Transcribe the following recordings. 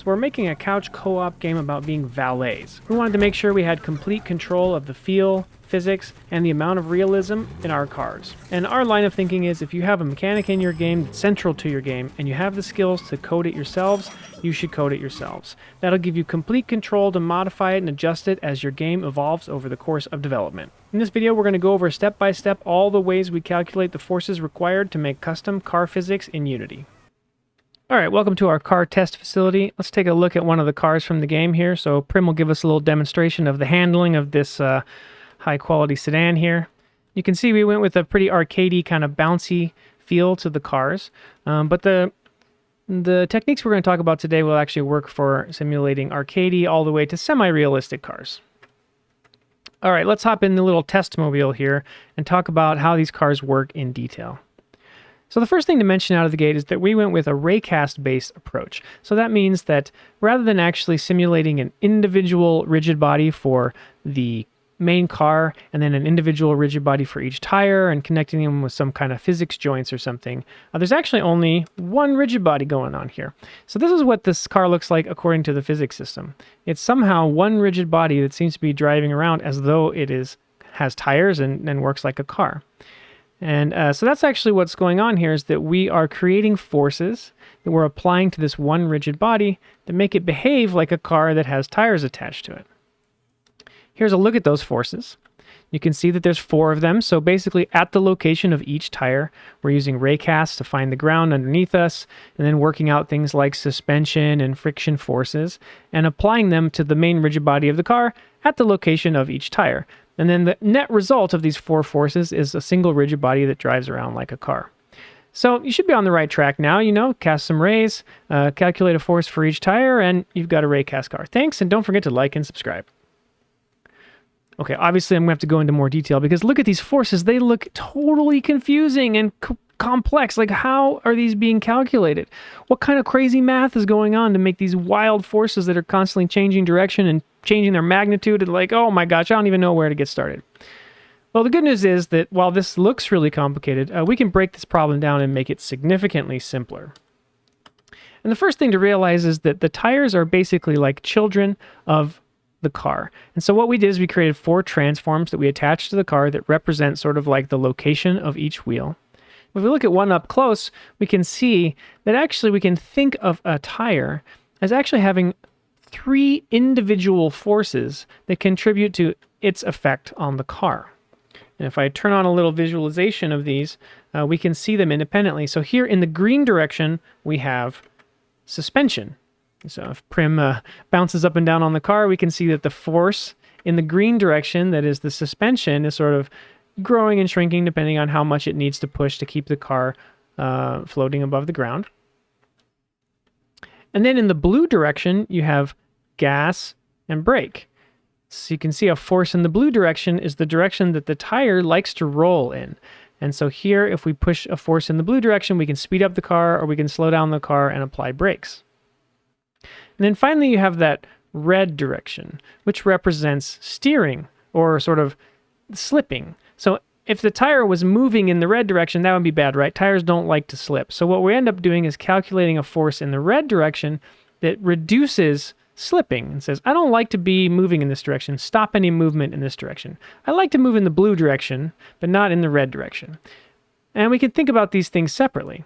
we're making a couch co-op game about being valets. We wanted to make sure we had complete control of the feel, physics, and the amount of realism in our cars. And our line of thinking is if you have a mechanic in your game that's central to your game, and you have the skills to code it yourselves, you should code it yourselves. That'll give you complete control to modify it and adjust it as your game evolves over the course of development. In this video, we're going to go over step by step all the ways we calculate the forces required to make custom car physics in Unity. Alright, welcome to our car test facility. Let's take a look at one of the cars from the game here. So Prim will give us a little demonstration of the handling of this high quality sedan here. You can see we went with a pretty arcadey kind of bouncy feel to the cars, but the techniques we're going to talk about today will actually work for simulating arcadey all the way to semi-realistic cars. Alright, let's hop in the little test mobile here and talk about how these cars work in detail. So the first thing to mention out of the gate is that we went with a raycast-based approach. So that means that rather than actually simulating an individual rigid body for the main car and then an individual rigid body for each tire and connecting them with some kind of physics joints or something, there's actually only one rigid body going on here. So this is what this car looks like according to the physics system. It's somehow one rigid body that seems to be driving around as though it has tires and works like a car. And so that's actually what's going on here, is that we are creating forces that we're applying to this one rigid body that make it behave like a car that has tires attached to it. Here's a look at those forces. You can see that there's 4 of them. So basically at the location of each tire, we're using raycast to find the ground underneath us, and then working out things like suspension and friction forces, and applying them to the main rigid body of the car at the location of each tire. And then the net result of these 4 forces is a single rigid body that drives around like a car. So you should be on the right track now, cast some rays, calculate a force for each tire, and you've got a raycast car. Thanks, and don't forget to like and subscribe. Okay, obviously I'm going to have to go into more detail because look at these forces. They look totally confusing and complex. Like, how are these being calculated? What kind of crazy math is going on to make these wild forces that are constantly changing direction and changing their magnitude? And like, oh my gosh, I don't even know where to get started. Well, the good news is that while this looks really complicated, we can break this problem down and make it significantly simpler. And the first thing to realize is that the tires are basically like children of the car. And so what we did is we created 4 transforms that we attached to the car that represent sort of like the location of each wheel. If we look at one up close, we can see that actually we can think of a tire as actually having 3 individual forces that contribute to its effect on the car. And if I turn on a little visualization of these, we can see them independently. So here in the green direction, we have suspension. So if Prim bounces up and down on the car, we can see that the force in the green direction, that is the suspension, is sort of growing and shrinking depending on how much it needs to push to keep the car floating above the ground. And then in the blue direction, you have gas and brake. So you can see a force in the blue direction is the direction that the tire likes to roll in. And so here, if we push a force in the blue direction, we can speed up the car or we can slow down the car and apply brakes. And then finally, you have that red direction, which represents steering or sort of slipping. So if the tire was moving in the red direction, that would be bad, right? Tires don't like to slip. So what we end up doing is calculating a force in the red direction that reduces slipping and says, I don't like to be moving in this direction. Stop any movement in this direction. I like to move in the blue direction, but not in the red direction. And we can think about these things separately.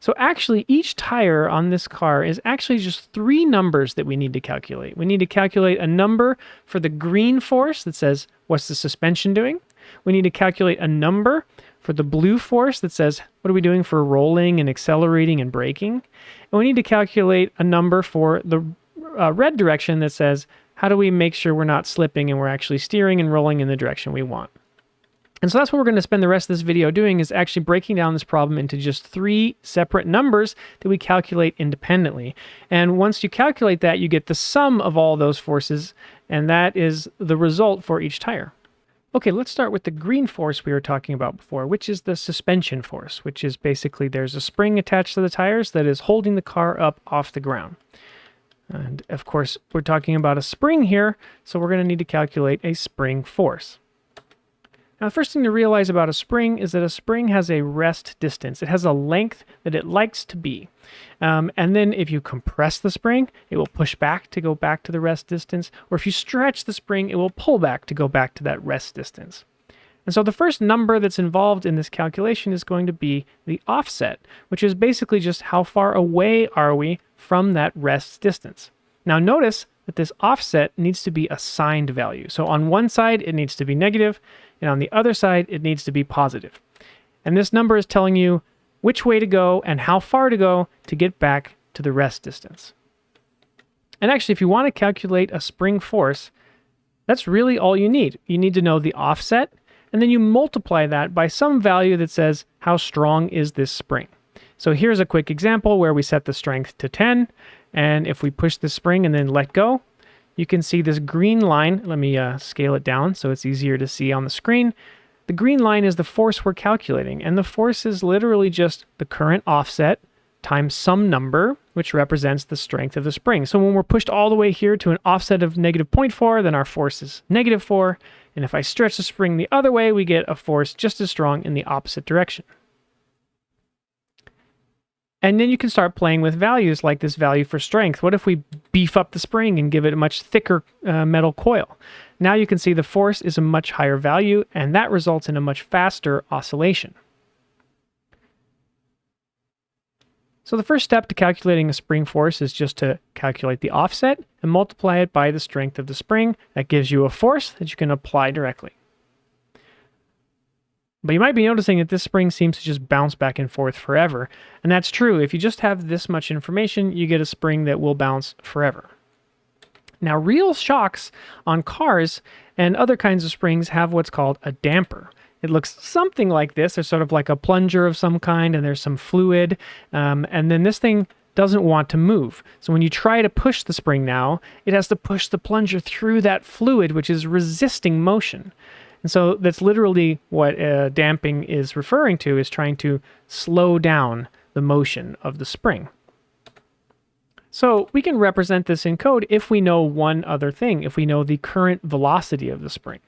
So actually, each tire on this car is actually just 3 numbers that we need to calculate. We need to calculate a number for the green force that says, what's the suspension doing? We need to calculate a number for the blue force that says, what are we doing for rolling and accelerating and braking? And we need to calculate a number for the red direction that says, how do we make sure we're not slipping and we're actually steering and rolling in the direction we want? And so that's what we're going to spend the rest of this video doing, is actually breaking down this problem into just 3 separate numbers that we calculate independently. And once you calculate that, you get the sum of all those forces, and that is the result for each tire. Okay, let's start with the green force we were talking about before, which is the suspension force, which is basically there's a spring attached to the tires that is holding the car up off the ground. And of course, we're talking about a spring here, so we're going to need to calculate a spring force. Now, the first thing to realize about a spring is that a spring has a rest distance. It has a length that it likes to be. And then if you compress the spring, it will push back to go back to the rest distance. Or if you stretch the spring, it will pull back to go back to that rest distance. And so the first number that's involved in this calculation is going to be the offset, which is basically just how far away are we from that rest distance. Now notice that this offset needs to be a signed value. So on one side, it needs to be negative, and on the other side, it needs to be positive. And this number is telling you which way to go and how far to go to get back to the rest distance. And actually, if you want to calculate a spring force, that's really all you need. You need to know the offset, and then you multiply that by some value that says how strong is this spring. So here's a quick example where we set the strength to 10, and if we push the spring and then let go, you can see this green line. Let me scale it down so it's easier to see on the screen. The green line is the force we're calculating, and the force is literally just the current offset times some number, which represents the strength of the spring. So when we're pushed all the way here to an offset of negative 0.4, then our force is negative 4. And if I stretch the spring the other way, we get a force just as strong in the opposite direction. And then you can start playing with values like this value for strength. What if we beef up the spring and give it a much thicker metal coil? Now you can see the force is a much higher value, and that results in a much faster oscillation. So the first step to calculating a spring force is just to calculate the offset and multiply it by the strength of the spring. That gives you a force that you can apply directly. But you might be noticing that this spring seems to just bounce back and forth forever. And that's true. If you just have this much information, you get a spring that will bounce forever. Now, real shocks on cars and other kinds of springs have what's called a damper. It looks something like this. There's sort of like a plunger of some kind, and there's some fluid. And then this thing doesn't want to move. So when you try to push the spring now, it has to push the plunger through that fluid, which is resisting motion. And so that's literally what damping is referring to, is trying to slow down the motion of the spring. So we can represent this in code if we know one other thing, if we know the current velocity of the spring.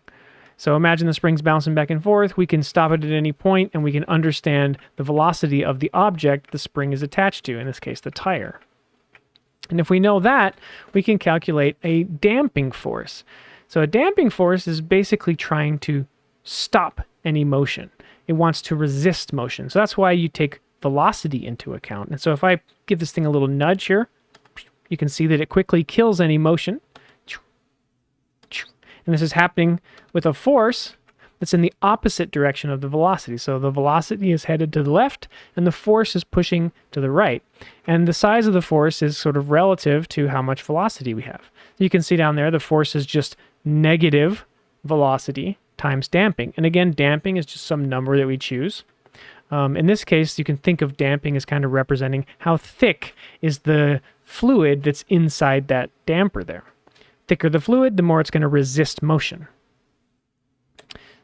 So imagine the spring's bouncing back and forth. We can stop it at any point, and we can understand the velocity of the object the spring is attached to, in this case, the tire. And if we know that, we can calculate a damping force. So a damping force is basically trying to stop any motion. It wants to resist motion. So that's why you take velocity into account. And so if I give this thing a little nudge here, you can see that it quickly kills any motion. And this is happening with a force that's in the opposite direction of the velocity. So the velocity is headed to the left, and the force is pushing to the right. And the size of the force is sort of relative to how much velocity we have. You can see down there, the force is just negative velocity times damping. And again, damping is just some number that we choose. In this case, you can think of damping as kind of representing how thick is the fluid that's inside that damper there. Thicker the fluid, the more it's going to resist motion.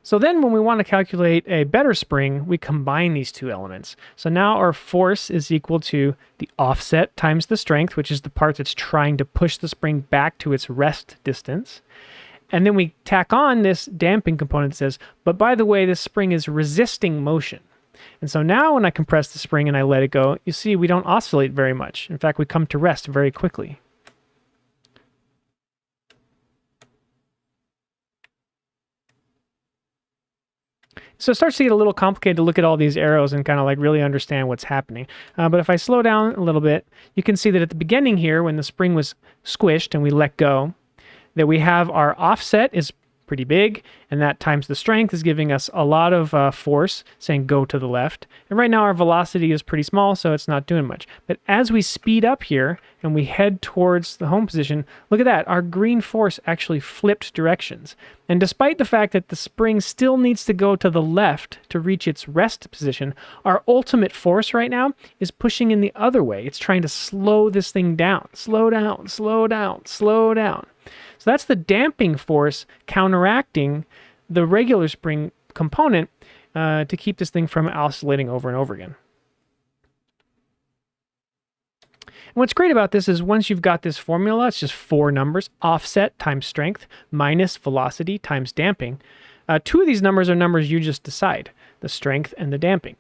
So then when we want to calculate a better spring, we combine these two elements. So now our force is equal to the offset times the strength, which is the part that's trying to push the spring back to its rest distance. And then we tack on this damping component that says, but by the way, this spring is resisting motion. And so now when I compress the spring and I let it go, you see we don't oscillate very much. In fact, we come to rest very quickly. So it starts to get a little complicated to look at all these arrows and kind of like really understand what's happening. But if I slow down a little bit, you can see that at the beginning here, when the spring was squished and we let go, that we have our offset is pretty big, and that times the strength is giving us a lot of force, saying go to the left. And right now our velocity is pretty small, so it's not doing much. But as we speed up here and we head towards the home position, look at that, our green force actually flipped directions. And despite the fact that the spring still needs to go to the left to reach its rest position, our ultimate force right now is pushing in the other way. It's trying to slow this thing down. Slow down, slow down, slow down. So that's the damping force counteracting the regular spring component to keep this thing from oscillating over and over again. And what's great about this is once you've got this formula, it's just 4 numbers, offset times strength minus velocity times damping. Two of these numbers are numbers you just decide, the strength and the damping.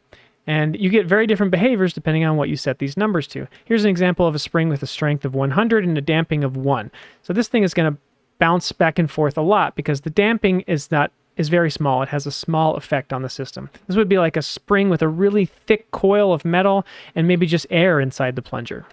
And you get very different behaviors depending on what you set these numbers to. Here's an example of a spring with a strength of 100 and a damping of 1. So this thing is going to bounce back and forth a lot because the damping is very small. It has a small effect on the system. This would be like a spring with a really thick coil of metal and maybe just air inside the plunger.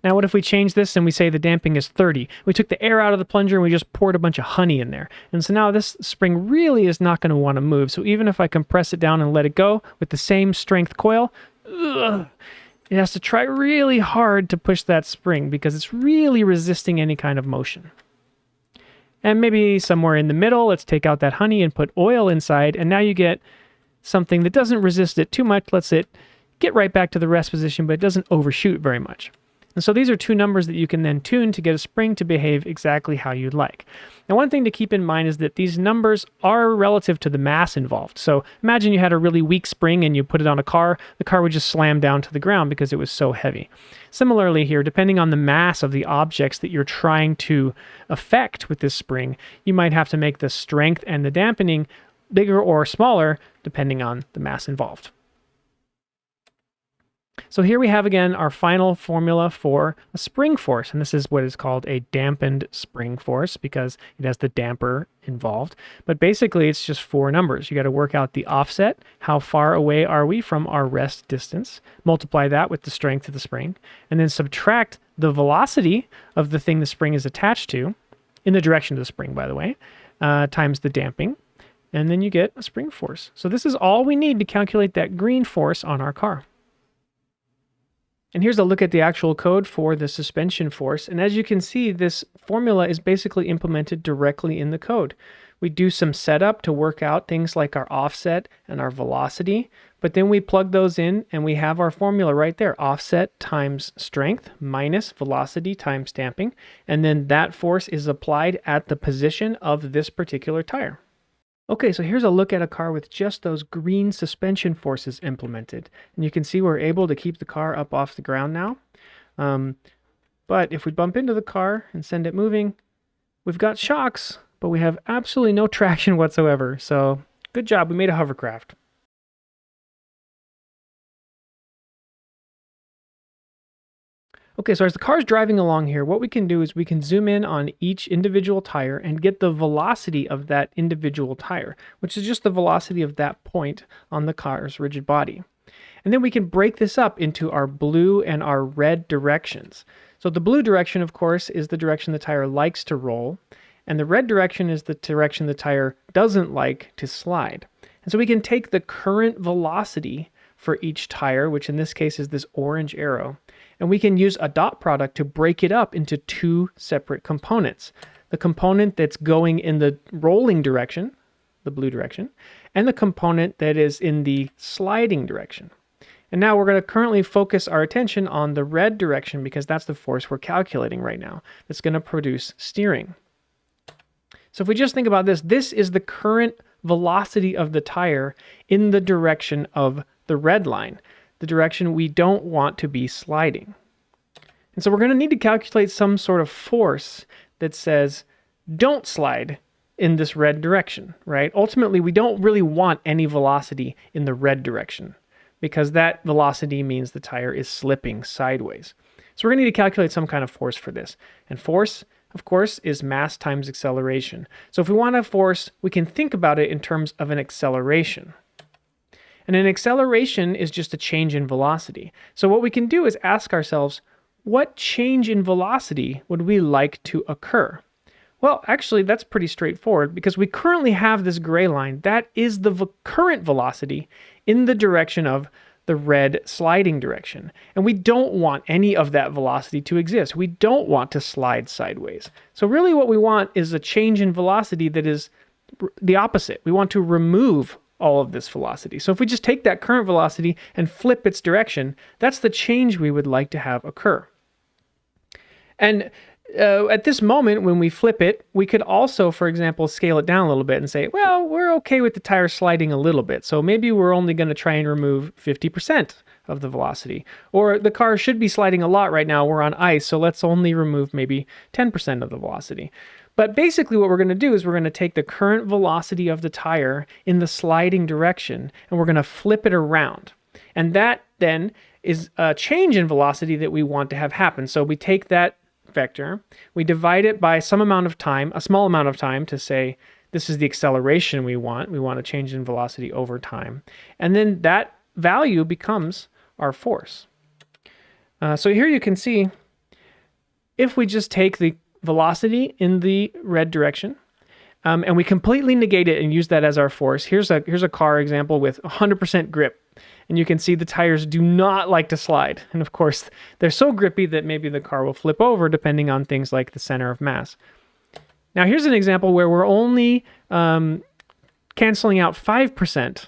Now, what if we change this and we say the damping is 30? We took the air out of the plunger and we just poured a bunch of honey in there. And so now this spring really is not going to want to move. So even if I compress it down and let it go with the same strength coil, it has to try really hard to push that spring because it's really resisting any kind of motion. And maybe somewhere in the middle, let's take out that honey and put oil inside. And now you get something that doesn't resist it too much, lets it get right back to the rest position, but it doesn't overshoot very much. And so these are two numbers that you can then tune to get a spring to behave exactly how you'd like. Now, one thing to keep in mind is that these numbers are relative to the mass involved. So imagine you had a really weak spring and you put it on a car, the car would just slam down to the ground because it was so heavy. Similarly here, depending on the mass of the objects that you're trying to affect with this spring, you might have to make the strength and the dampening bigger or smaller depending on the mass involved. So here we have again our final formula for a spring force, and this is what is called a dampened spring force because it has the damper involved. But basically it's just four numbers. You got to work out the offset, how far away are we from our rest distance, multiply that with the strength of the spring, and then subtract the velocity of the thing the spring is attached to, in the direction of the spring by the way, times the damping, and then you get a spring force. So this is all we need to calculate that green force on our car. And here's a look at the actual code for the suspension force. And as you can see, this formula is basically implemented directly in the code. We do some setup to work out things like our offset and our velocity, but then we plug those in and we have our formula right there. Offset times strength minus velocity times damping. And then that force is applied at the position of this particular tire. Okay, so here's a look at a car with just those green suspension forces implemented. And you can see we're able to keep the car up off the ground now. But if we bump into the car and send it moving, we've got shocks, but we have absolutely no traction whatsoever. So good job, we made a hovercraft. Okay, so as the car's driving along here, what we can do is we can zoom in on each individual tire and get the velocity of that individual tire, which is just the velocity of that point on the car's rigid body. And then we can break this up into our blue and our red directions. So the blue direction, of course, is the direction the tire likes to roll, and the red direction is the direction the tire doesn't like to slide. And so we can take the current velocity for each tire, which in this case is this orange arrow, and we can use a dot product to break it up into two separate components. The component that's going in the rolling direction, the blue direction, and the component that is in the sliding direction. And now we're going to currently focus our attention on the red direction because that's the force we're calculating right now. That's going to produce steering. So if we just think about this, this is the current velocity of the tire in the direction of the red line, the direction we don't want to be sliding. And so we're going to need to calculate some sort of force that says, don't slide in this red direction, right? Ultimately, we don't really want any velocity in the red direction because that velocity means the tire is slipping sideways. So we're going to need to calculate some kind of force for this. And force, of course, is mass times acceleration. So if we want a force, we can think about it in terms of an acceleration. And an acceleration is just a change in velocity. So what we can do is ask ourselves, what change in velocity would we like to occur? Well, actually, that's pretty straightforward because we currently have this gray line. That is the current velocity in the direction of the red sliding direction. And we don't want any of that velocity to exist. We don't want to slide sideways. So really what we want is a change in velocity that is the opposite. We want to remove all of this velocity. So if we just take that current velocity and flip its direction, that's the change we would like to have occur. And at this moment, when we flip it, we could also, for example, scale it down a little bit and say, well, we're okay with the tire sliding a little bit. So maybe we're only going to try and remove 50% of the velocity. Or the car should be sliding a lot right now. We're on ice, so let's only remove maybe 10% of the velocity. But basically what we're going to do is we're going to take the current velocity of the tire in the sliding direction, and we're going to flip it around. And that then is a change in velocity that we want to have happen. So we take that vector, we divide it by some amount of time, a small amount of time, to say this is the acceleration we want. We want a change in velocity over time. And then that value becomes our force. So here you can see, if we just take the velocity in the red direction, and we completely negate it and use that as our force. Here's a car example with 100% grip. And you can see the tires do not like to slide. And of course, they're so grippy that maybe the car will flip over depending on things like the center of mass. Now here's an example where we're only canceling out 5%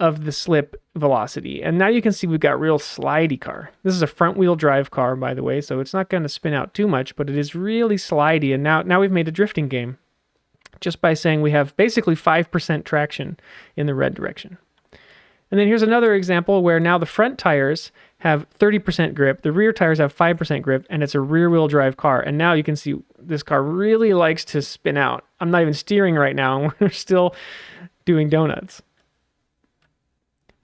of the slip velocity. And now you can see we've got real slidey car. This is a front wheel drive car, by the way, so it's not going to spin out too much, but it is really slidey. And now we've made a drifting game just by saying we have basically 5% traction in the red direction. And then here's another example where now the front tires have 30% grip, the rear tires have 5% grip, and it's a rear-wheel drive car. And now you can see this car really likes to spin out. I'm not even steering right now, and we're still doing donuts.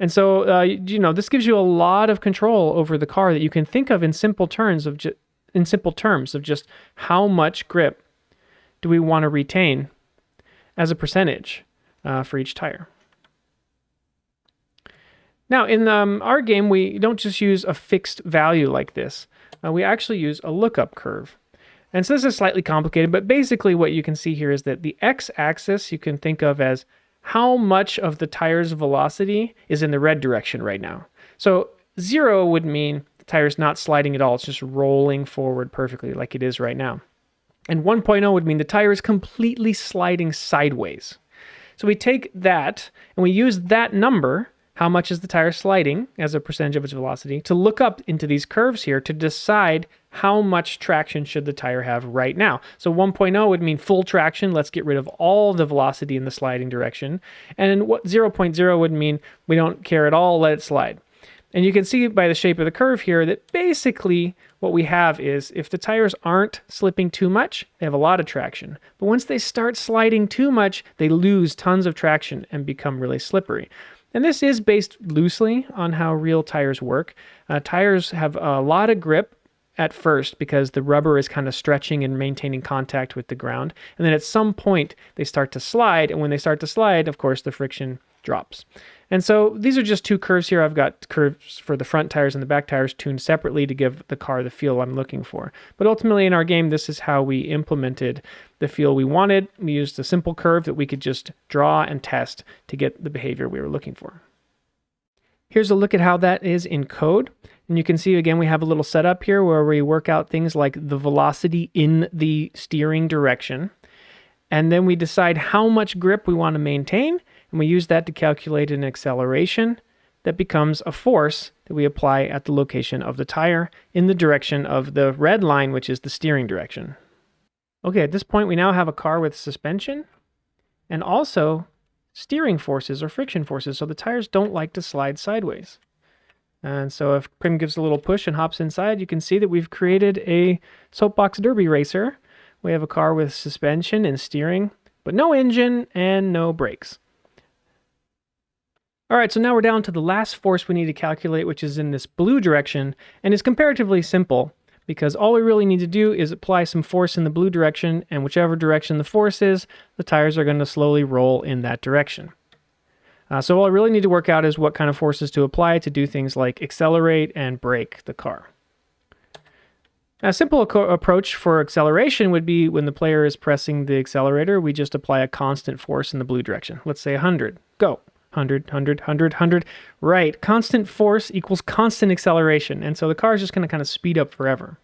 And so, this gives you a lot of control over the car that you can think of in simple terms of just how much grip do we want to retain as a percentage for each tire. Now, in our game, we don't just use a fixed value like this. We actually use a lookup curve. And so this is slightly complicated, but basically what you can see here is that the x-axis you can think of as how much of the tire's velocity is in the red direction right now. So 0 would mean the tire's not sliding at all. It's just rolling forward perfectly like it is right now. And 1.0 would mean the tire is completely sliding sideways. So we take that and we use that number, how much is the tire sliding as a percentage of its velocity, to look up into these curves here to decide how much traction should the tire have right now. So 1.0 would mean full traction. Let's get rid of all the velocity in the sliding direction. And what 0.0 would mean we don't care at all, let it slide. And you can see by the shape of the curve here that basically what we have is if the tires aren't slipping too much, they have a lot of traction. But once they start sliding too much, they lose tons of traction and become really slippery. And this is based loosely on how real tires work. Tires have a lot of grip at first because the rubber is kind of stretching and maintaining contact with the ground. And then at some point, they start to slide. And when they start to slide, of course, the friction drops. And so these are just two curves here. I've got curves for the front tires and the back tires tuned separately to give the car the feel I'm looking for. But ultimately in our game, this is how we implemented the feel we wanted. We used a simple curve that we could just draw and test to get the behavior we were looking for. Here's a look at how that is in code. And you can see, again, we have a little setup here where we work out things like the velocity in the steering direction. And then we decide how much grip we want to maintain. And we use that to calculate an acceleration that becomes a force that we apply at the location of the tire in the direction of the red line, which is the steering direction. Okay, at this point, we now have a car with suspension and also steering forces or friction forces, so the tires don't like to slide sideways. And so if Prim gives a little push and hops inside, you can see that we've created a soapbox derby racer. We have a car with suspension and steering, but no engine and no brakes. All right, so now we're down to the last force we need to calculate, which is in this blue direction, and it's comparatively simple because all we really need to do is apply some force in the blue direction, and whichever direction the force is, the tires are going to slowly roll in that direction. So all I really need to work out is what kind of forces to apply to do things like accelerate and brake the car. A simple approach for acceleration would be when the player is pressing the accelerator, we just apply a constant force in the blue direction. Let's say 100. Go. 100, 100, 100, 100. Right. Constant force equals constant acceleration. And so the car is just going to kind of speed up forever.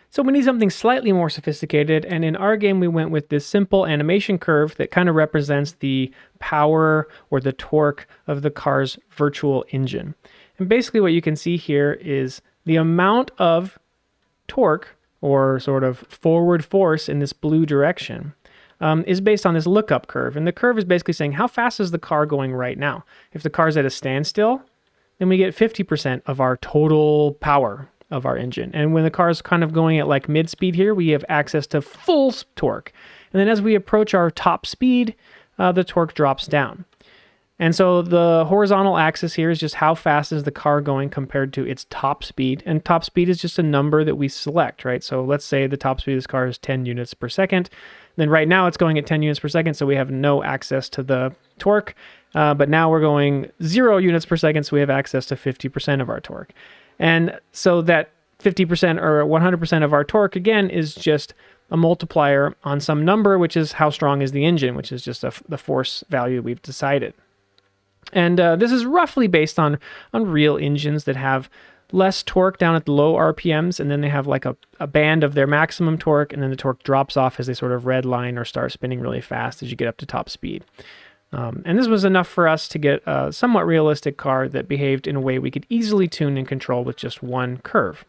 So we need something slightly more sophisticated, and in our game we went with this simple animation curve that kind of represents the power or the torque of the car's virtual engine. And basically what you can see here is the amount of torque, or sort of forward force in this blue direction, is based on this lookup curve. And the curve is basically saying how fast is the car going right now. If the car's at a standstill, then we get 50% of our total power of our engine. And when the car is kind of going at like mid speed here, we have access to full torque. And then as we approach our top speed, the torque drops down. And so the horizontal axis here is just how fast is the car going compared to its top speed. And top speed is just a number that we select, right? So let's say the top speed of this car is 10 units per second. Then right now it's going at 10 units per second, so we have no access to the torque. But now we're going 0 units per second, so we have access to 50% of our torque. And so that 50% or 100% of our torque, again, is just a multiplier on some number, which is how strong is the engine, which is just the force value we've decided. And this is roughly based on real engines that have less torque down at the low RPMs, and then they have like a band of their maximum torque, and then the torque drops off as they sort of redline or start spinning really fast as you get up to top speed. And this was enough for us to get a somewhat realistic car that behaved in a way we could easily tune and control with just one curve.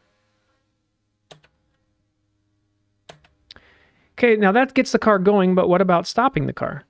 Okay, now that gets the car going, but what about stopping the car?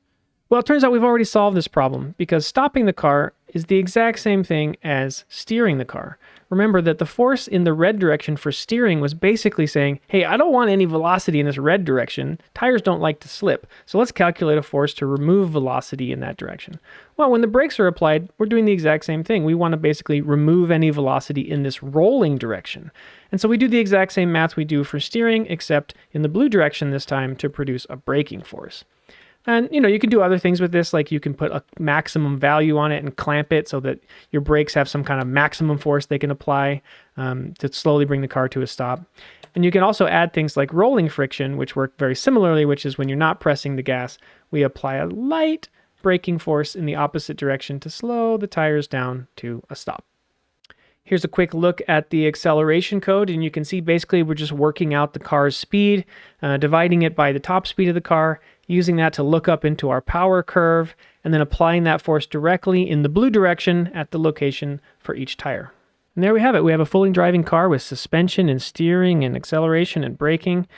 Well, it turns out we've already solved this problem, because stopping the car is the exact same thing as steering the car. Remember that the force in the red direction for steering was basically saying, hey, I don't want any velocity in this red direction. Tires don't like to slip. So let's calculate a force to remove velocity in that direction. Well, when the brakes are applied, we're doing the exact same thing. We want to basically remove any velocity in this rolling direction. And so we do the exact same math we do for steering, except in the blue direction this time to produce a braking force. And, you can do other things with this, like you can put a maximum value on it and clamp it so that your brakes have some kind of maximum force they can apply to slowly bring the car to a stop. And you can also add things like rolling friction, which work very similarly, which is when you're not pressing the gas, we apply a light braking force in the opposite direction to slow the tires down to a stop. Here's a quick look at the acceleration code, and you can see basically we're just working out the car's speed, dividing it by the top speed of the car, using that to look up into our power curve, and then applying that force directly in the blue direction at the location for each tire. And there we have it. We have a fully driving car with suspension and steering and acceleration and braking.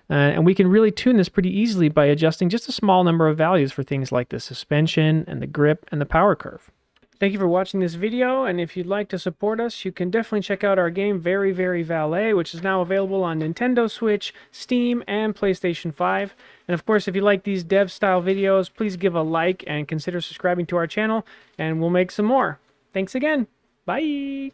And we can really tune this pretty easily by adjusting just a small number of values for things like the suspension and the grip and the power curve. Thank you for watching this video, and if you'd like to support us, you can definitely check out our game Very Very Valet, which is now available on Nintendo Switch, Steam, and PlayStation 5. And of course, if you like these dev-style videos, please give a like and consider subscribing to our channel, and we'll make some more. Thanks again. Bye!